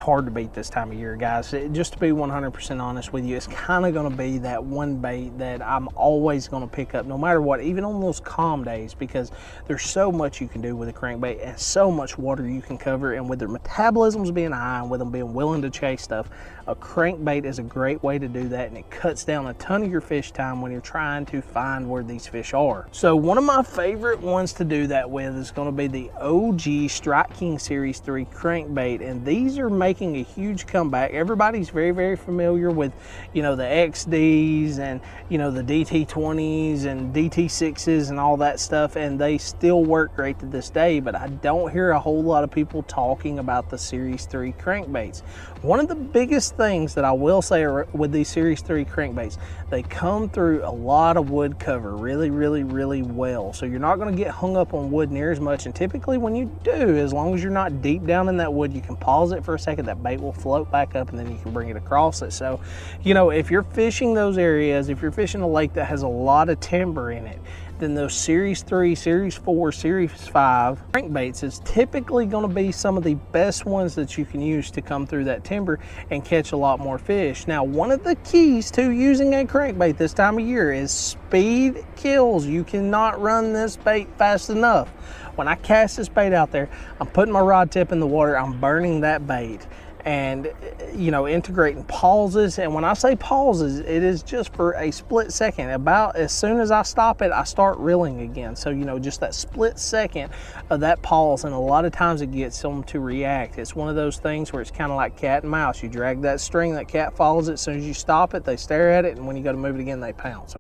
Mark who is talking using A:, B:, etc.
A: hard to beat this time of year, guys. Just to be 100% honest with you, it's kind of going to be that one bait that I'm always going to pick up no matter what, even on those calm days, because there's so much you can do with a crankbait and so much water you can cover. And with their metabolisms being high and with them being willing to chase stuff, a crankbait is a great way to do that, and it cuts down a ton of your fish time when you're trying to find where these fish are. So one of my favorite ones to do that with is going to be the OG Strike King Series 3 crankbait, and these are making a huge comeback. Everybody's very familiar with, you know, the XDs and, you know, the DT20s and DT6s and all that stuff, and they still work great to this day, but I don't hear a whole lot of people talking about the Series 3 crankbaits. One of the biggest things that I will say with these Series 3 crankbaits, they come through a lot of wood cover really well, so you're not going to get hung up on wood near as much. And typically when you do, as long as you're not deep down in that wood, you can pause it for a second, that bait will float back up, and then you can bring it across it. So, you know, if you're fishing those areas, if you're fishing a lake that has a lot of timber in it, then those Series 3, Series 4, Series 5 crankbaits is typically going to be some of the best ones that you can use to come through that timber and catch a lot more fish. Now, one of the keys to using a crankbait this time of year is speed kills. You cannot run this bait fast enough. When I cast this bait out there, I'm putting my rod tip in the water, I'm burning that bait, and, you know, integrating pauses. And when I say pauses, it is just for a split second. About as soon as I stop it, I start reeling again. So, you know, just that split second of that pause, and a lot of times it gets them to react. It's one of those things where it's kind of like cat and mouse. You drag that string, that cat follows it. As soon as you stop it, they stare at it, and when you go to move it again, they pounce.